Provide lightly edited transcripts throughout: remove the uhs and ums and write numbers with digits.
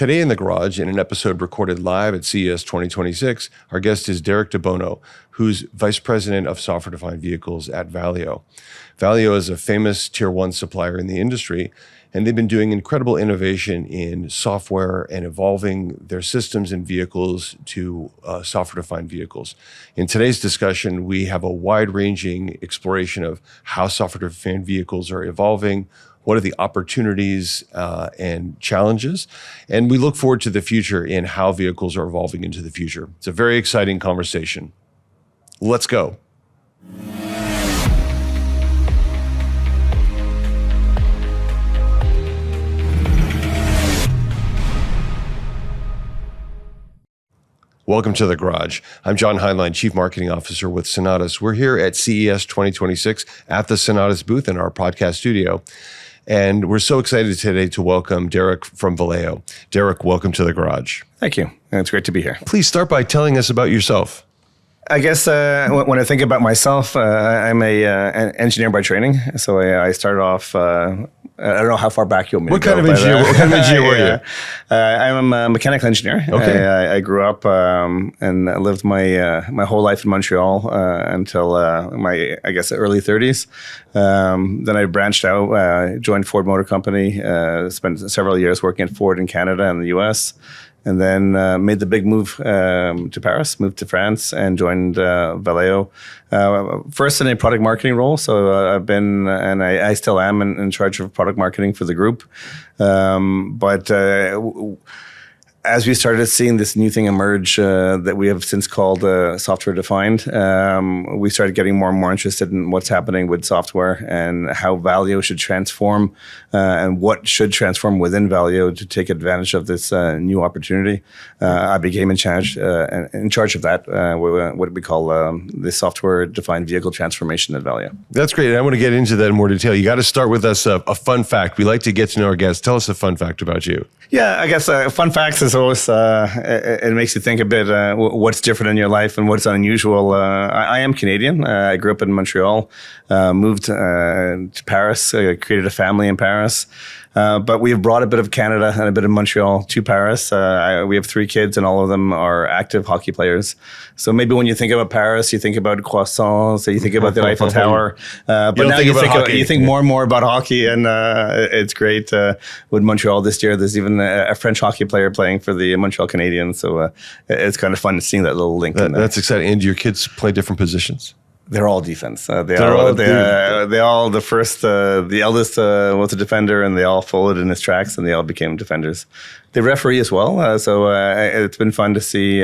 Today in the Garage, in an episode recorded live at CES 2026, our guest is Derek De Bono, who's Vice President of Software-Defined Vehicles at Valeo. Valeo is a famous Tier 1 supplier in the industry, and they've been doing incredible innovation in software and evolving their systems and vehicles to software-defined vehicles. In today's discussion, we have a wide-ranging exploration of how software-defined vehicles are evolving, what are the opportunities and challenges, and we look forward to the future in how vehicles are evolving into the future. It's a very exciting conversation. Let's go. Welcome to the Garage. I'm John Heinlein, Chief Marketing Officer with Sonatus. We're here at CES 2026 at the Sonatus booth in our podcast studio. And we're so excited today to welcome Derek from Valeo. Derek, welcome to the Garage. Thank you. It's great to be here. Please start by telling us about yourself. I guess when I think about myself, I'm an engineer by training. So I started off, I don't know how far back you want me what to go. What kind of engineer were you? I'm a mechanical engineer. Okay. I grew up and lived my whole life in Montreal until my, I guess, early 30s. Then I branched out, joined Ford Motor Company, spent several years working at Ford in Canada and the US. And then made the big move to Paris, moved to France, and joined Valeo. First in a product marketing role, so I've been, and I still am in charge of product marketing for the group. But as we started seeing this new thing emerge that we have since called software defined, we started getting more and more interested in what's happening with software and how Valeo should transform and what should transform within Valeo to take advantage of this new opportunity. I became in charge of that, what we call the software defined vehicle transformation at Valeo. That's great. And I want to get into that in more detail. You got to start with us a fun fact. We like to get to know our guests. Tell us a fun fact about you. Yeah, I guess fun facts is always, it makes you think a bit what's different in your life and what's unusual. I am Canadian. I grew up in Montreal, moved to Paris, created a family in Paris. But we have brought a bit of Canada and a bit of Montreal to Paris. We have 3 kids and all of them are active hockey players. So maybe when you think about Paris, you think about croissants, you think about the Eiffel Tower. But now you think more and more about hockey, and it's great. With Montreal this year, there's even a French hockey player playing for the Montreal Canadiens. So it's kind of fun seeing that little link in there. That's exciting. And do your kids play different positions? They're all defense. They all the first, the eldest was a defender, and they all followed in his tracks, and they all became defenders. They referee as well, so it's been fun to see,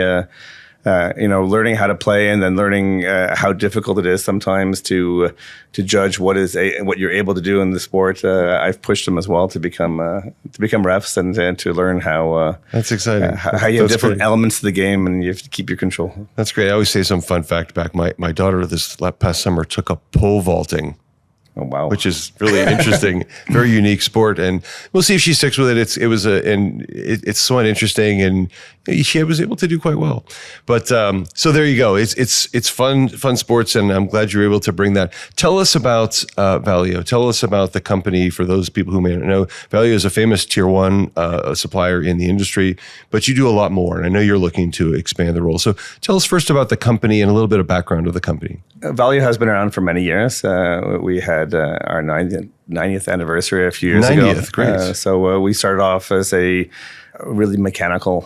learning how to play, and then learning how difficult it is sometimes to judge what you're able to do in the sport. I've pushed them as well to become refs and to learn how. That's exciting. How you have different elements to the game, and you have to keep your control. That's great. I always say some fun fact back. My daughter this past summer took up pole vaulting. Oh, wow. Which is really interesting, very unique sport, and we'll see if she sticks with it. It's somewhat interesting, and she was able to do quite well. But so there you go. It's fun sports, and I'm glad you were able to bring that. Tell us about Valeo. Tell us about the company for those people who may not know. Valeo is a famous Tier 1 supplier in the industry, but you do a lot more, and I know you're looking to expand the role. So tell us first about the company and a little bit of background of the company. Valeo has been around for many years. We had our 90th anniversary a few years ago. 90th, great. So we started off as a really mechanical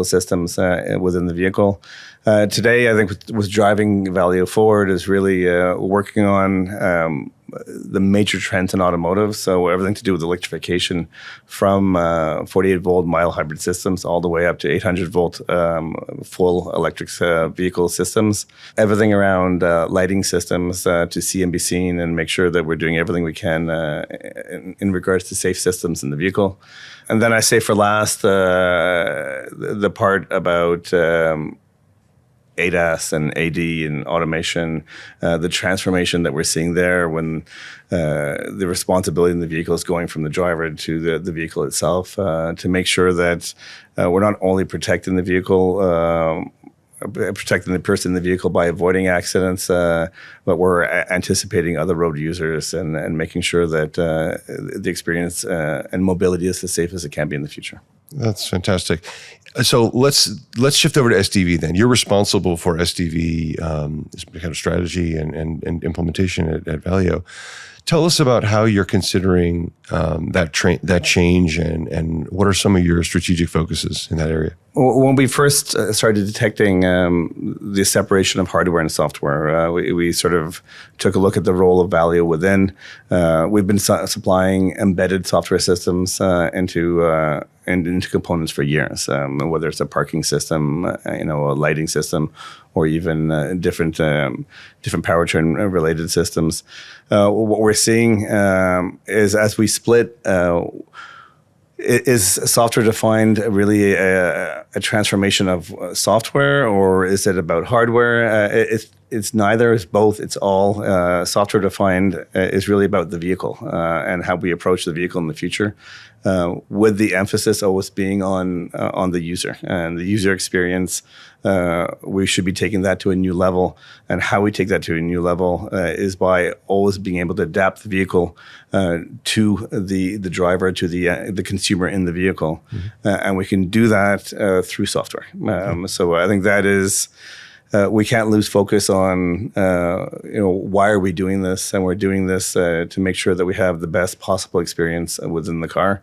systems within the vehicle. Today, I think what's driving Valeo forward is really working on the major trends in automotive. So everything to do with electrification, from 48-volt mild hybrid systems all the way up to 800-volt full electric vehicle systems. Everything around lighting systems to see and be seen, and make sure that we're doing everything we can in regards to safe systems in the vehicle. And then I say for last, the part about ADAS and AD and automation, the transformation that we're seeing there when the responsibility in the vehicle is going from the driver to the vehicle itself, to make sure that we're not only protecting the vehicle protecting the person in the vehicle by avoiding accidents, but we're anticipating other road users and making sure that the experience and mobility is as safe as it can be in the future. That's fantastic. So let's shift over to SDV then. You're responsible for SDV kind of strategy and implementation at Valeo. Tell us about how you're considering that change and what are some of your strategic focuses in that area? When we first started detecting the separation of hardware and software, we sort of took a look at the role of Valeo within. We've been supplying embedded software systems into components for years, whether it's a parking system, a lighting system, or even different powertrain related systems. What we're seeing is as we split. Is software defined really a transformation of software, or is it about hardware? It's neither. It's both. It's all. Software defined is really about the vehicle and how we approach the vehicle in the future, with the emphasis always being on the user and the user experience. We should be taking that to a new level, and how we take that to a new level is by always being able to adapt the vehicle to the driver, to the consumer in the vehicle, and we can do that through software. So I think that is. We can't lose focus on, why are we doing this? And we're doing this to make sure that we have the best possible experience within the car.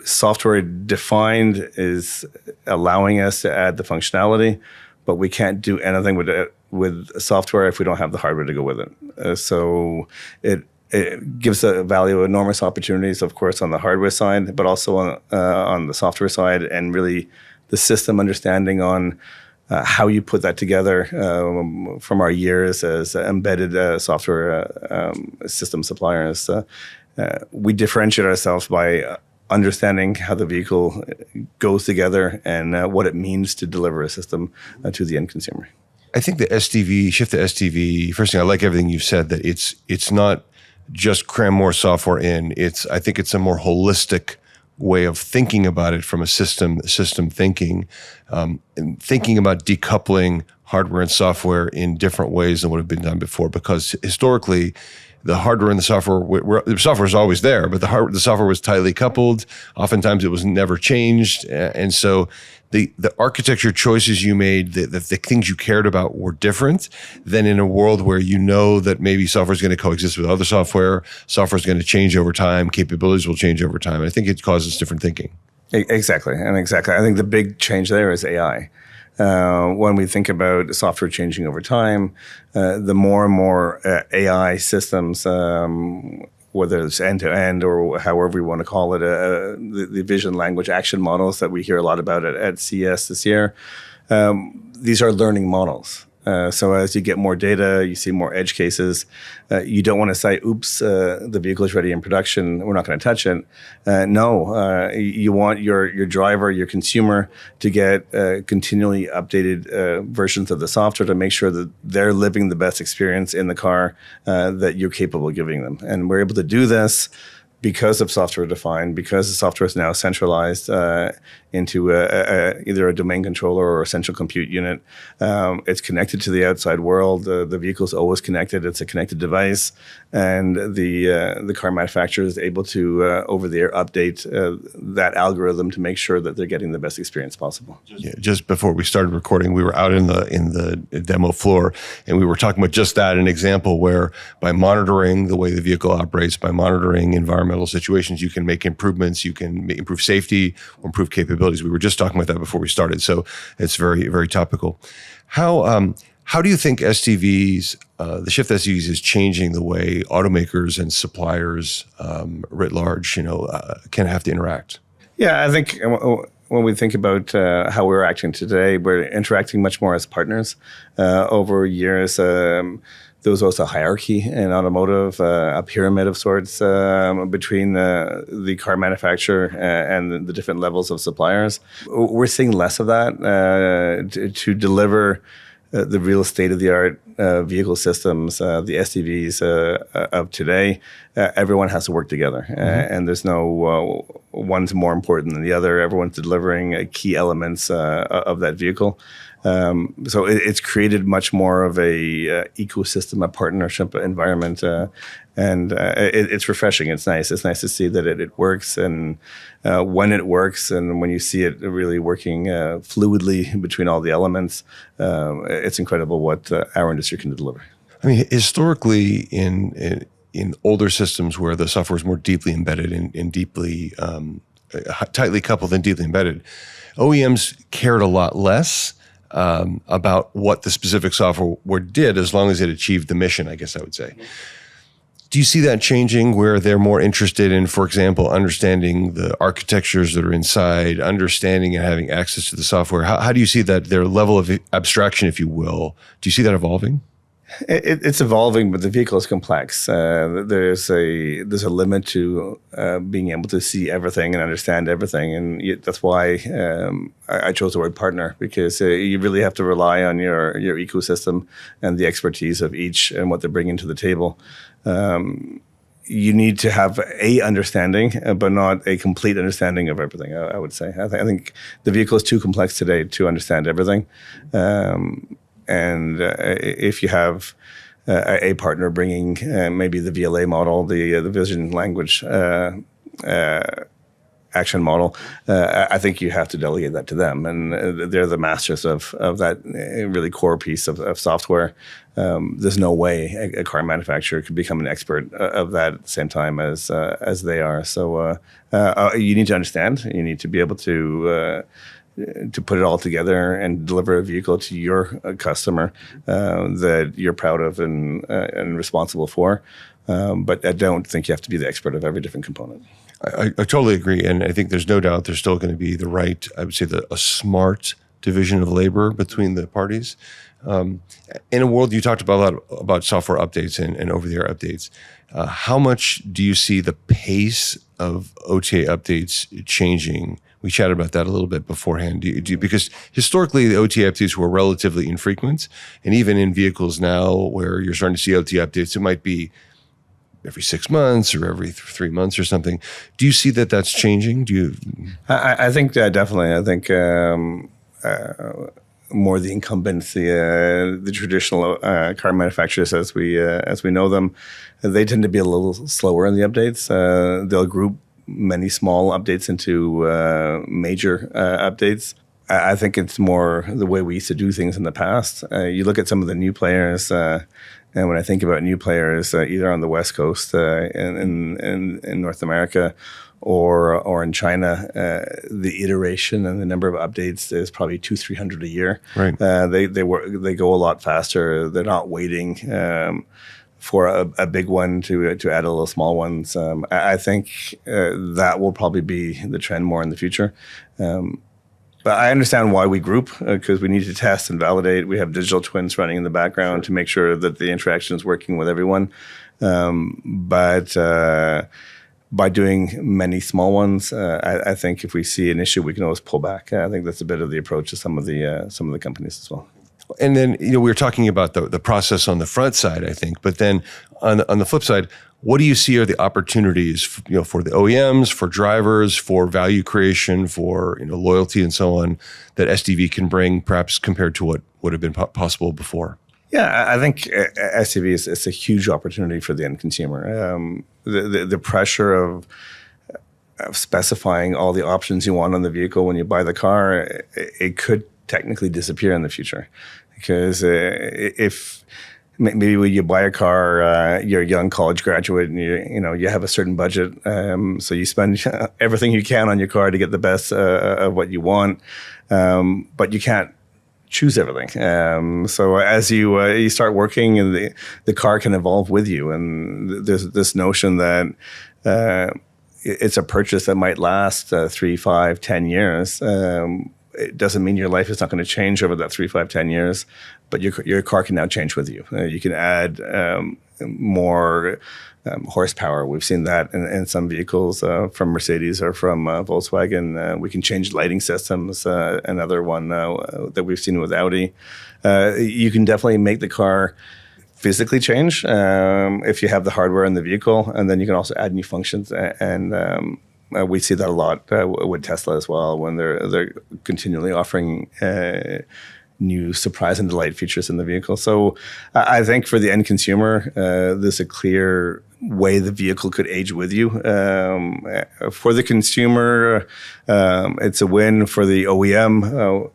Software defined is allowing us to add the functionality, but we can't do anything with software if we don't have the hardware to go with it. So it gives Valeo enormous opportunities, of course, on the hardware side, but also on the software side, and really the system understanding on how you put that together from our years as embedded software system suppliers. We differentiate ourselves by understanding how the vehicle goes together and what it means to deliver a system to the end consumer. I think the SDV, shift to SDV, first thing, I like everything you've said, that it's not just cram more software in. I think it's a more holistic way of thinking about it from a system thinking, and thinking about decoupling hardware and software in different ways than what had been done before. Because historically, the hardware and the software is always there, but the software was tightly coupled. Oftentimes, it was never changed, and so the architecture choices you made, the things you cared about, were different than in a world where you know that maybe software is going to coexist with other software. Software is going to change over time. Capabilities will change over time. And I think it causes different thinking. Exactly. I think the big change there is AI. When we think about software changing over time, the more and more AI systems, whether it's end-to-end or however we want to call it, the vision, language, action models that we hear a lot about at CES this year, these are learning models. So as you get more data, you see more edge cases. You don't want to say, oops, the vehicle is ready in production, we're not going to touch it. No, you want your driver, your consumer to get continually updated versions of the software to make sure that they're living the best experience in the car that you're capable of giving them. And we're able to do this because of software defined, because the software is now centralized into either a domain controller or a central compute unit. It's connected to the outside world. The vehicle is always connected. It's a connected device, and the car manufacturer is able to over the air update that algorithm to make sure that they're getting the best experience possible. Yeah, just before we started recording, we were out in the demo floor, and we were talking about just that, an example where by monitoring the way the vehicle operates, by monitoring environmental situations, you can make improvements, you can improve safety, or improve capabilities. We were just talking about that before we started, so it's very, very topical. How do you think SDVs, the shift to SDVs, is changing the way automakers and suppliers writ large, can have to interact? Yeah, I think when we think about how we're acting today, we're interacting much more as partners. Over years, there was also a hierarchy in automotive, a pyramid of sorts between the car manufacturer and the different levels of suppliers. We're seeing less of that to deliver the real state-of-the-art vehicle systems, the SDVs of today. Everyone has to work together, and there's no one's more important than the other. Everyone's delivering key elements of that vehicle. So it's created much more of a ecosystem, a partnership environment, and it's refreshing. It's nice. It's nice to see that it works, and when it works, and when you see it really working fluidly between all the elements, it's incredible what our industry can deliver. I mean, historically, in older systems where the software is more deeply embedded and deeply tightly coupled and deeply embedded, OEMs cared a lot less about what the specific software did, as long as it achieved the mission, I guess I would say. Do you see that changing, where they're more interested in, for example, understanding the architectures that are inside, understanding and having access to the software? How do you see that, their level of abstraction, if you will? Do you see that evolving? It's evolving, but the vehicle is complex. There's a limit to being able to see everything and understand everything, and that's why I chose the word partner, because you really have to rely on your ecosystem and the expertise of each and what they're bringing to the table. You need to have a understanding, but not a complete understanding of everything. I would say. I think the vehicle is too complex today to understand everything. And if you have a partner bringing maybe the VLA model, the vision language action model, I think you have to delegate that to them. And they're the masters of that really core piece of software. There's no way a car manufacturer could become an expert of that at the same time as they are. So you need to understand. You need to be able to put it all together and deliver a vehicle to your customer that you're proud of and responsible for. But I don't think you have to be the expert of every different component. I totally agree. And I think there's no doubt there's still going to be the right, I would say, a smart division of labor between the parties. In a world, you talked about a lot about software updates and over-the-air updates. How much do you see the pace of OTA updates changing? We chatted about that a little bit beforehand. Because historically, the OTA updates were relatively infrequent. And even in vehicles now where you're starting to see OTA updates, it might be every 6 months or every 3 months or something. Do you see that that's changing? I think definitely. I think more the incumbents, the traditional car manufacturers as we know them, they tend to be a little slower in the updates. They'll group many small updates into major updates. I think it's more the way we used to do things in the past. You look at some of the new players, and when I think about new players, either on the West Coast in North America or in China, the iteration and the number of updates is probably 200-300 a year. Right. They go a lot faster. They're not waiting for a big one to add a little small ones. I think that will probably be the trend more in the future. But I understand why we group, because we need to test and validate. We have digital twins running in the background to make sure that the interaction is working with everyone. But by doing many small ones, I think if we see an issue, we can always pull back. I think that's a bit of the approach to some of the companies as well. And then, we were talking about the process on the front side, I think, but then on the flip side, what do you see are the opportunities, for the OEMs, for drivers, for value creation, for loyalty and so on, that SDV can bring, perhaps compared to what would have been possible before? Yeah, I think SDV is a huge opportunity for the end consumer. The pressure of specifying all the options you want on the vehicle when you buy the car, it could technically disappear in the future, because if maybe when you buy a car, you're a young college graduate and you have a certain budget, so you spend everything you can on your car to get the best of what you want, but you can't choose everything. So as you start working, and the car can evolve with you, and there's this notion that it's a purchase that might last 3, 5, 10 years. It doesn't mean your life is not going to change over that 3, 5, 10 years, but your car can now change with you. You can add more horsepower. We've seen that in some vehicles from Mercedes or from Volkswagen. We can change lighting systems. Another one that we've seen with Audi. You can definitely make the car physically change if you have the hardware in the vehicle, and then you can also add new functions and We see that a lot with Tesla as well, when they're continually offering new surprise and delight features in the vehicle. So I think for the end consumer, there's a clear way the vehicle could age with you. For the consumer, it's a win. For the OEM,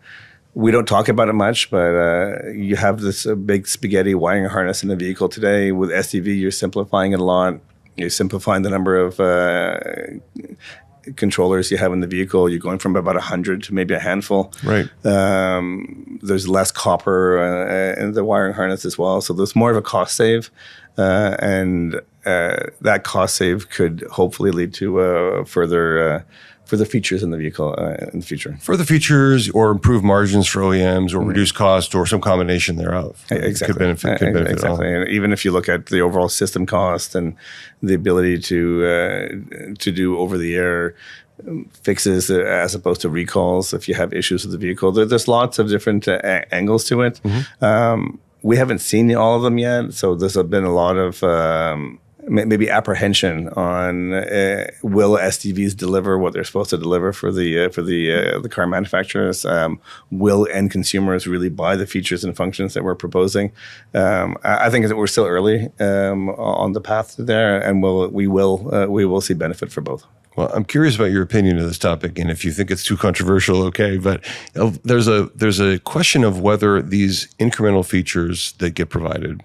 we don't talk about it much, but you have this big spaghetti wiring harness in the vehicle today. With SDV, you're simplifying it a lot. You're simplifying the number of controllers you have in the vehicle. You're going from about 100 to maybe a handful. Right. There's less copper in the wiring harness as well. So there's more of a cost save. And that cost save could hopefully lead to further features in the vehicle in the future. Further features or improved margins for OEMs or reduced cost or some combination thereof. Exactly. Could benefit exactly. And even if you look at the overall system cost and the ability to do over-the-air fixes as opposed to recalls if you have issues with the vehicle, there's lots of different angles to it. We haven't seen all of them yet, so there's been a lot of maybe apprehension on will SDVs deliver what they're supposed to deliver for the car manufacturers? Will end consumers really buy the features and functions that we're proposing? I think that we're still early on the path there, and we will see benefit for both. Well, I'm curious about your opinion of this topic, and if you think it's too controversial, okay. But there's a question of whether these incremental features that get provided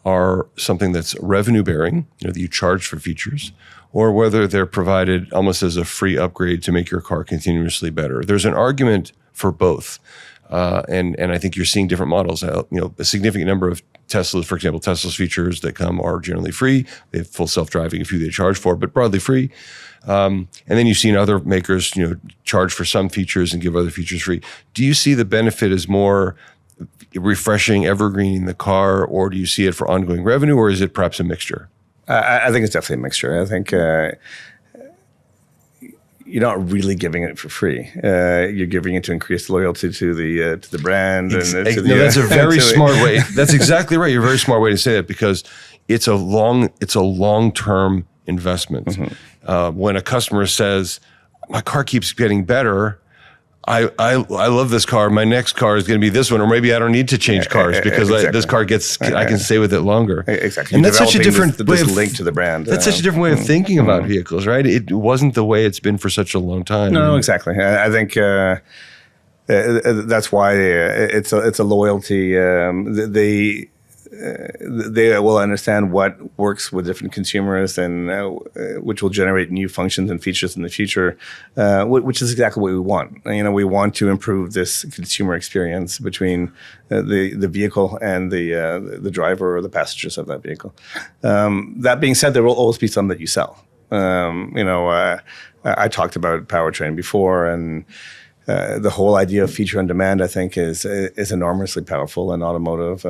are something that's revenue bearing, that you charge for features, or whether they're provided almost as a free upgrade to make your car continuously better. There's an argument for both, and I think you're seeing different models. A significant number of Teslas, for example, Tesla's features that come are generally free. They have full self-driving, a few they charge for, but broadly free. And then you've seen other makers, charge for some features and give other features free. Do you see the benefit as more refreshing, evergreening the car, or do you see it for ongoing revenue, or is it perhaps a mixture? I think it's definitely a mixture. I think you're not really giving it for free. You're giving it to increase loyalty to the brand. That's a very smart way. That's exactly right. You're a very smart way to say it, because it's a long-term investment. When a customer says, "My car keeps getting better. I love this car. My next car is going to be this one," or maybe I don't need to change cars because this car I can stay with it longer. Exactly. And that's such a different way of link to the brand. That's such a different way of thinking about vehicles, right? It wasn't the way it's been for such a long time. No, exactly. I think that's why it's a loyalty. They will understand what works with different consumers, and which will generate new functions and features in the future, which is exactly what we want. We want to improve this consumer experience between the vehicle and the driver or the passengers of that vehicle. That being said, there will always be some that you sell. I talked about powertrain before, and the whole idea of feature on demand, I think, is enormously powerful in automotive.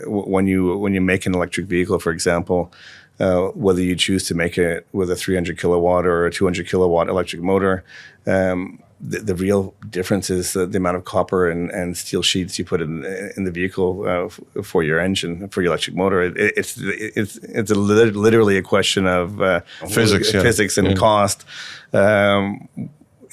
When you make an electric vehicle, for example, whether you choose to make it with a 300 kilowatt or a 200 kilowatt electric motor, the real difference is the amount of copper and steel sheets you put in the vehicle for your engine, for your electric motor. It's literally a question of physics and cost.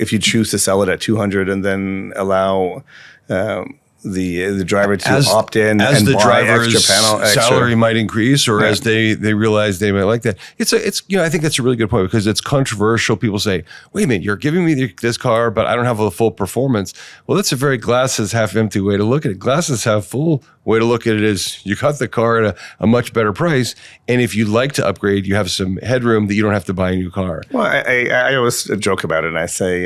If you choose to sell it at 200 and then allow the driver to opt in as and the buy driver's extra salary might increase, or as they realize they might like that. It's I think that's a really good point, because it's controversial. People say, "Wait a minute, you're giving me this car, but I don't have a full performance." Well, that's a very glasses half empty way to look at it. Glasses half full way to look at it is you got the car at a much better price, and if you'd like to upgrade, you have some headroom that you don't have to buy a new car. Well, I always joke about it, and I say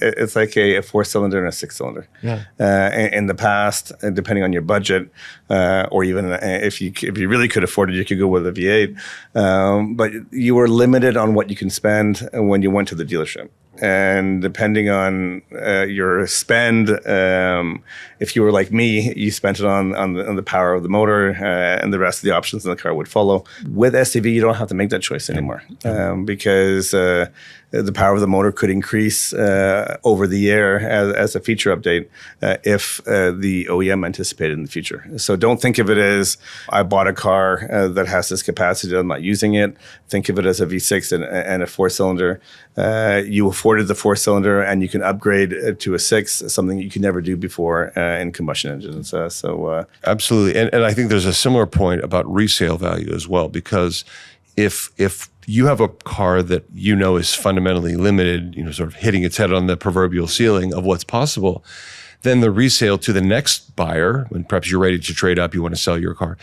it's like a 4-cylinder and a 6-cylinder. Yeah. In the past, depending on your budget, or even if you really could afford it, you could go with a V8. But you were limited on what you can spend when you went to the dealership. And depending on your spend, if you were like me, you spent it on the power of the motor, and the rest of the options in the car would follow. With SDV, you don't have to make that choice anymore, because the power of the motor could increase over the air as a feature update if the OEM anticipated in the future. So don't think of it as I bought a car that has this capacity, I'm not using it. Think of it as a V6 and a 4-cylinder. You afforded the 4-cylinder and you can upgrade to a 6, something you could never do before in combustion engines. Absolutely. And I think there's a similar point about resale value as well, because if you have a car that you know is fundamentally limited, sort of hitting its head on the proverbial ceiling of what's possible, then the resale to the next buyer, when perhaps you're ready to trade up, you want to sell your car.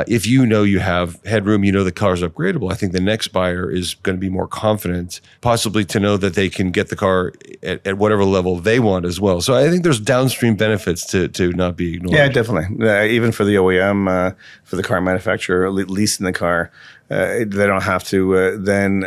If you know you have headroom, you know the car is upgradable, I think the next buyer is going to be more confident, possibly to know that they can get the car at whatever level they want as well. So I think there's downstream benefits to not be ignored. Yeah, definitely. Even for the OEM, for the car manufacturer, leasing the car, they don't have to then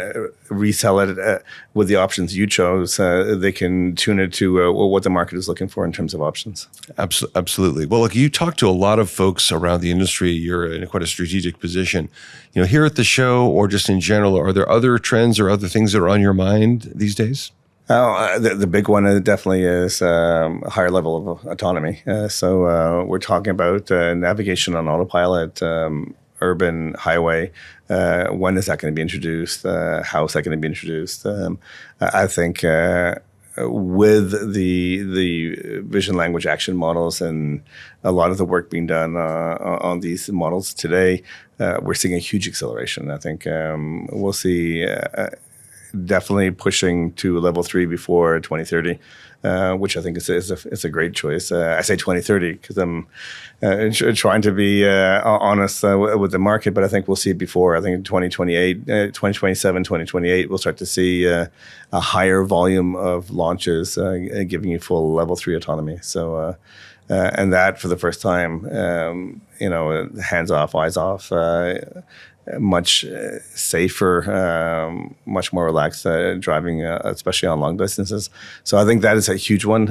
resell it with the options you chose. They can tune it to what the market is looking for in terms of options. Absolutely. Well, look, you talk to a lot of folks around the industry. You're in quite a strategic position. Here at the show or just in general, are there other trends or other things that are on your mind these days? The big one definitely is a higher level of autonomy. So we're talking about navigation on autopilot, urban highway. When is that going to be introduced? How is that going to be introduced? I think with the vision language action models and a lot of the work being done on these models today, we're seeing a huge acceleration. I think we'll see definitely pushing to level 3 before 2030. Which I think is a great choice. I say 2030 because I'm trying to be honest with the market, but I think we'll see it before. I think in 2028, 2027, 2028, we'll start to see a higher volume of launches giving you full level 3 autonomy. So, and that for the first time, hands off, eyes off, much safer, much more relaxed driving, especially on long distances. So I think that is a huge one,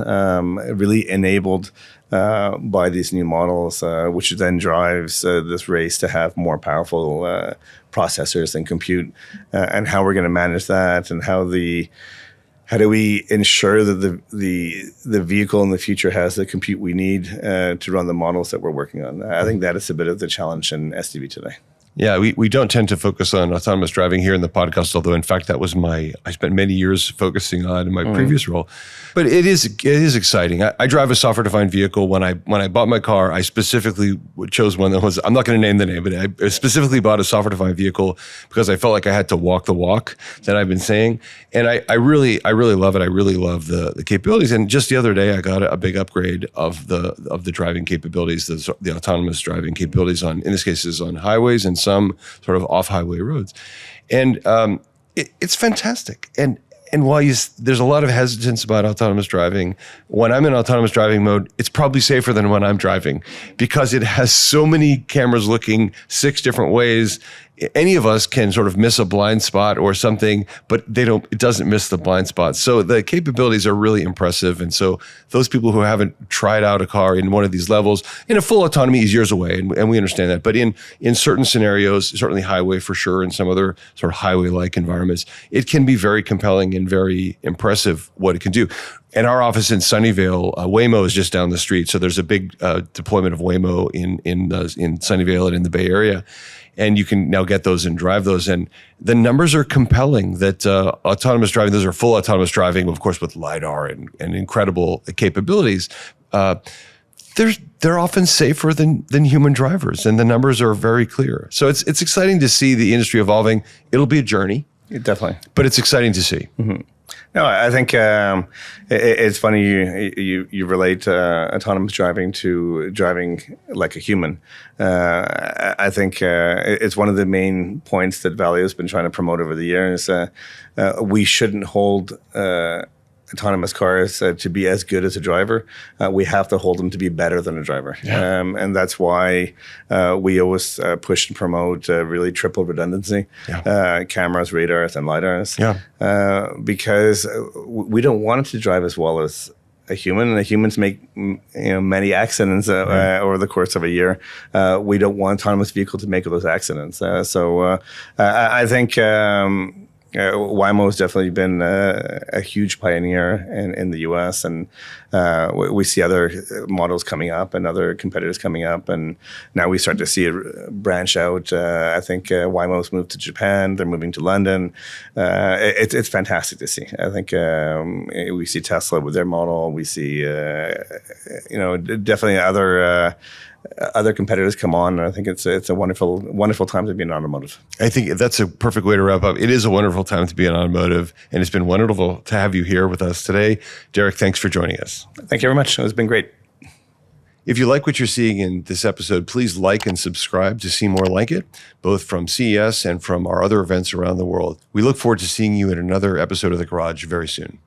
really enabled by these new models, which then drives this race to have more powerful processors and compute, and how we're going to manage that, and how do we ensure that the vehicle in the future has the compute we need to run the models that we're working on. I think that is a bit of the challenge in SDV today. Yeah, we don't tend to focus on autonomous driving here in the podcast, although in fact that was I spent many years focusing on in my previous role. But it is exciting. I drive a software-defined vehicle. When I bought my car, I specifically chose one that was, I'm not going to name the name, but I specifically bought a software-defined vehicle because I felt like I had to walk the walk that I've been saying. And I really love it. I really love the capabilities. And just the other day, I got a big upgrade of the driving capabilities, the autonomous driving capabilities in this case, is on highways and some sort of off-highway roads. And it's fantastic. And while there's a lot of hesitance about autonomous driving, when I'm in autonomous driving mode, it's probably safer than when I'm driving because it has so many cameras looking 6 different ways. Any of us can sort of miss a blind spot or something, but it doesn't miss the blind spot. So the capabilities are really impressive. And so those people who haven't tried out a car in one of these levels, in a full autonomy is years away, and we understand that. But in certain scenarios, certainly highway for sure, and some other sort of highway-like environments, it can be very compelling and very impressive what it can do. At our office in Sunnyvale, Waymo is just down the street. So there's a big deployment of Waymo in Sunnyvale and in the Bay Area. And you can now get those and drive those. And the numbers are compelling that autonomous driving, those are full autonomous driving, of course, with LiDAR and incredible capabilities. They're often safer than human drivers, and the numbers are very clear. So it's exciting to see the industry evolving. It'll be a journey. Definitely. But it's exciting to see. Mm-hmm. No, I think it's funny you relate autonomous driving to driving like a human. I think it's one of the main points that Valeo has been trying to promote over the years. We shouldn't hold autonomous cars to be as good as a driver. We have to hold them to be better than a driver. Yeah. And that's why we always push and promote really triple redundancy, cameras, radars, and LiDARs. Yeah. Because we don't want it to drive as well as a human, and the humans make many accidents over the course of a year. We don't want autonomous vehicle to make those accidents. So I think Waymo has definitely been a huge pioneer in the U.S., and we see other models coming up and other competitors coming up, and now we start to see it branch out. I think Waymo's moved to Japan; they're moving to London. It's fantastic to see. I think we see Tesla with their model. We see definitely other competitors come on, and I think it's a wonderful time to be in automotive. I think that's a perfect way to wrap up. It is a wonderful time to be in automotive, and it's been wonderful to have you here with us today. Derek, thanks for joining us. Thank you very much. It's been great. If you like what you're seeing in this episode, please like and subscribe to see more like it, both from CES and from our other events around the world. We look forward to seeing you in another episode of The Garage very soon.